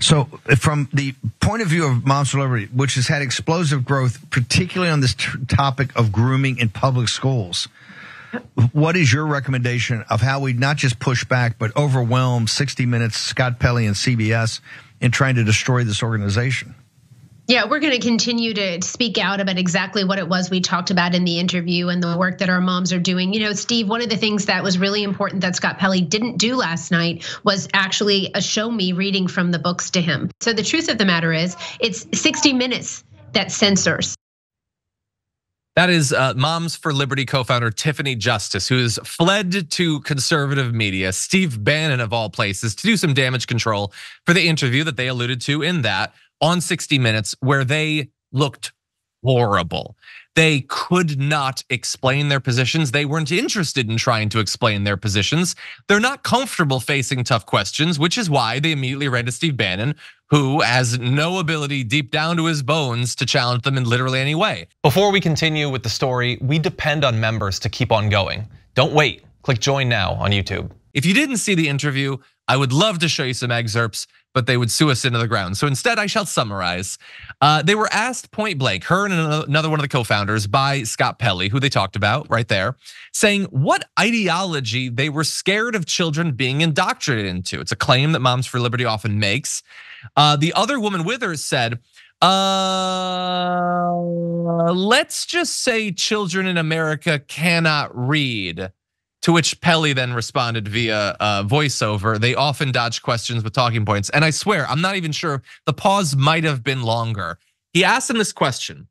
So from the point of view of Moms for Liberty, which has had explosive growth, particularly on this topic of grooming in public schools, what is your recommendation of how we not just push back, but overwhelm 60 Minutes, Scott Pelley, and CBS in trying to destroy this organization? Yeah, we're going to continue to speak out about exactly what it was we talked about in the interview and the work that our moms are doing. You know, Steve, one of the things that was really important that Scott Pelley didn't do last night was actually show me reading from the books to him. So the truth of the matter is, it's 60 Minutes that censors. That is Moms for Liberty co-founder Tiffany Justice, who has fled to conservative media, Steve Bannon of all places, to do some damage control for the interview that they alluded to in that on 60 Minutes, where they looked horrible. They could not explain their positions. They weren't interested in trying to explain their positions. They're not comfortable facing tough questions, which is why they immediately ran to Steve Bannon, who has no ability deep down to his bones to challenge them in literally any way. Before we continue with the story, we depend on members to keep on going. Don't wait. Click join now on YouTube. If you didn't see the interview, I would love to show you some excerpts, but they would sue us into the ground. So instead, I shall summarize. They were asked point blank, her and another one of the co-founders, by Scott Pelley, who they talked about right there, saying what ideology they were scared of children being indoctrinated into. It's a claim that Moms for Liberty often makes. The other woman with her said, let's just say children in America cannot read. To which Pelley then responded via voiceover. They often dodge questions with talking points. And I swear, I'm not even sure, the pause might have been longer. He asked them this question.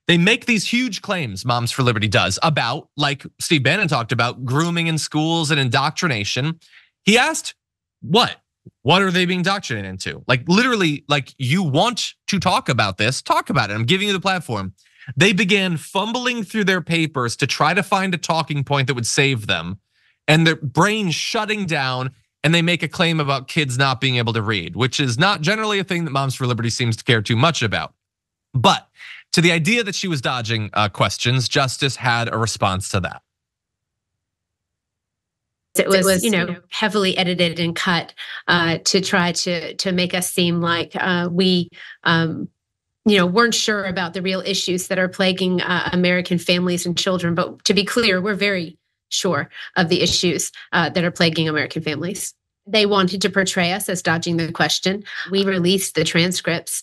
They make these huge claims, Moms for Liberty does, about, like Steve Bannon talked about, grooming in schools and indoctrination. He asked, what? What are they being indoctrinated into? Like literally, like you want to talk about this, talk about it. I'm giving you the platform. They began fumbling through their papers to try to find a talking point that would save them, and their brain shutting down, and they make a claim about kids not being able to read, which is not generally a thing that Moms for Liberty seems to care too much about. But to the idea that she was dodging questions, Justice had a response to that. It was, heavily edited and cut to try to make us seem like we weren't sure about the real issues that are plaguing American families and children. But to be clear, we're very sure of the issues that are plaguing American families. They wanted to portray us as dodging the question. We released the transcripts,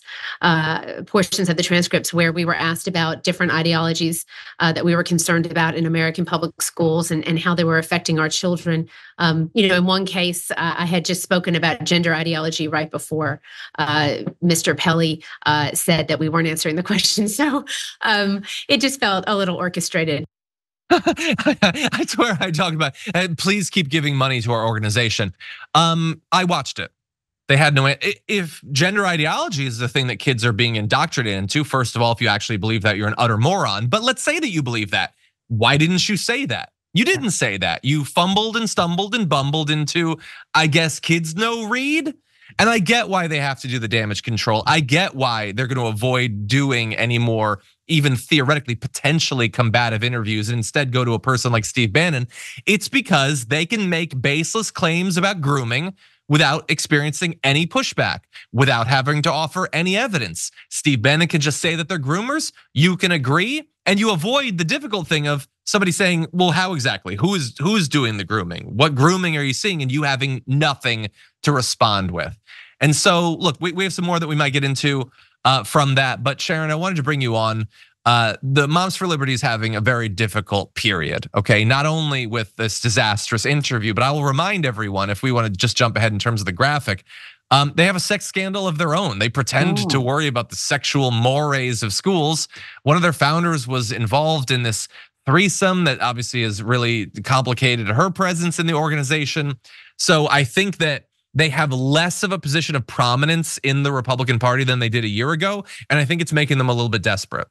portions of the transcripts where we were asked about different ideologies that we were concerned about in American public schools and how they were affecting our children. In one case, I had just spoken about gender ideology right before Mr. Pelley said that we weren't answering the question. So it just felt a little orchestrated. I swear I talked about, please keep giving money to our organization. I watched it. They had no, if gender ideology is the thing that kids are being indoctrinated into, first of all, if you actually believe that, you're an utter moron. But let's say that you believe that. Why didn't you say that? You didn't say that. You fumbled and stumbled and bumbled into, I guess kids know read. And I get why they have to do the damage control. I get why they're going to avoid doing any more, even theoretically, potentially combative interviews and instead go to a person like Steve Bannon. It's because they can make baseless claims about grooming without experiencing any pushback, without having to offer any evidence. Steve Bannon can just say that they're groomers. You can agree, and you avoid the difficult thing of somebody saying, well, how exactly? Who is doing the grooming? What grooming are you seeing? And you having nothing to respond with. And so, look, we have some more that we might get into from that. But Sharon, I wanted to bring you on. The Moms for Liberty is having a very difficult period, okay? Not only with this disastrous interview, but I will remind everyone, if we want to just jump ahead in terms of the graphic, they have a sex scandal of their own. They pretend to worry about the sexual mores of schools. One of their founders was involved in this threesome that obviously has really complicated her presence in the organization. So I think that they have less of a position of prominence in the Republican Party than they did a year ago. And I think it's making them a little bit desperate.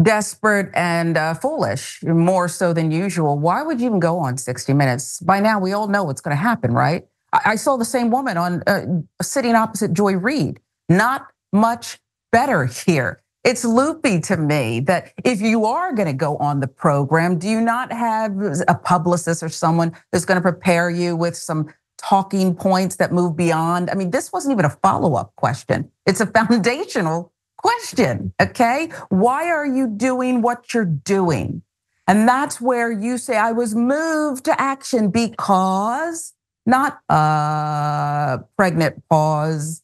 Desperate and foolish, more so than usual. Why would you even go on 60 Minutes? By now, we all know what's going to happen, right? I saw the same woman on sitting opposite Joy Reid. Not much better here. It's loopy to me that if you are going to go on the program, do you not have a publicist or someone who's going to prepare you with some talking points that move beyond. I mean, this wasn't even a follow-up question. It's a foundational question, okay? Why are you doing what you're doing? And that's where you say, I was moved to action because, not pregnant pause.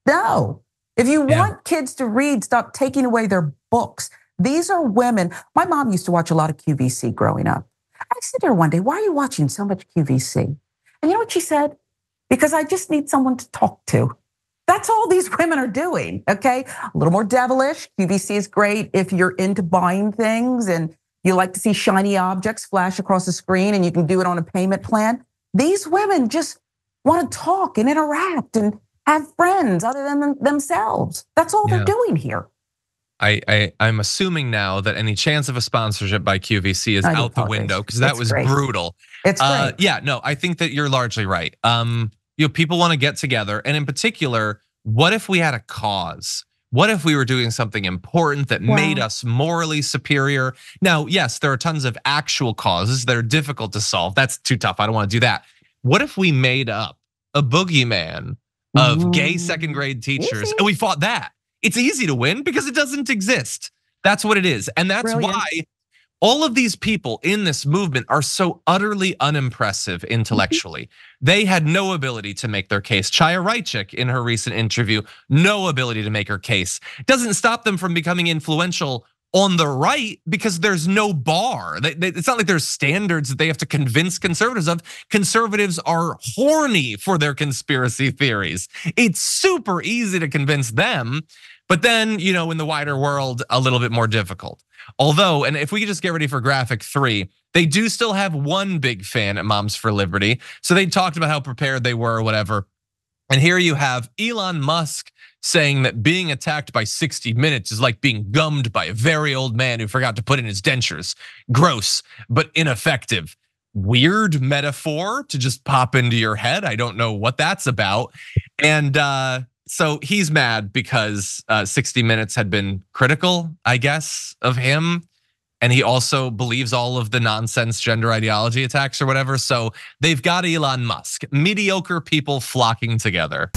No. If you want kids to read, stop taking away their books. These are women. My mom used to watch a lot of QVC growing up. I said to her one day, why are you watching so much QVC? And you know what she said? Because I just need someone to talk to. That's all these women are doing, okay? A little more devilish. QVC is great if you're into buying things and you like to see shiny objects flash across the screen and you can do it on a payment plan. These women just want to talk and interact and have friends other than themselves. That's all they're doing here. I'm assuming now that any chance of a sponsorship by QVC is out the window because that was brutal. It's great. Yeah, no, I think that you're largely right. People want to get together, and in particular, what if we had a cause? What if we were doing something important that made us morally superior? Now, yes, there are tons of actual causes that are difficult to solve. That's too tough. I don't want to do that. What if we made up a boogeyman of gay second grade teachers and we fought that? It's easy to win because it doesn't exist. That's what it is. And that's why all of these people in this movement are so utterly unimpressive intellectually. They had no ability to make their case. Chaya Raichik in her recent interview, no ability to make her case. Doesn't stop them from becoming influential on the right because there's no bar. It's not like there's standards that they have to convince conservatives of. Conservatives are horny for their conspiracy theories. It's super easy to convince them. But then, in the wider world, a little bit more difficult. Although, and if we could just get ready for graphic 3, they do still have one big fan at Moms for Liberty. So they talked about how prepared they were or whatever. And here you have Elon Musk saying that being attacked by 60 Minutes is like being gummed by a very old man who forgot to put in his dentures. Gross, but ineffective. Weird metaphor to just pop into your head. I don't know what that's about. And so he's mad because 60 Minutes had been critical, I guess, of him. And he also believes all of the nonsense gender ideology attacks or whatever. So they've got Elon Musk, mediocre people flocking together.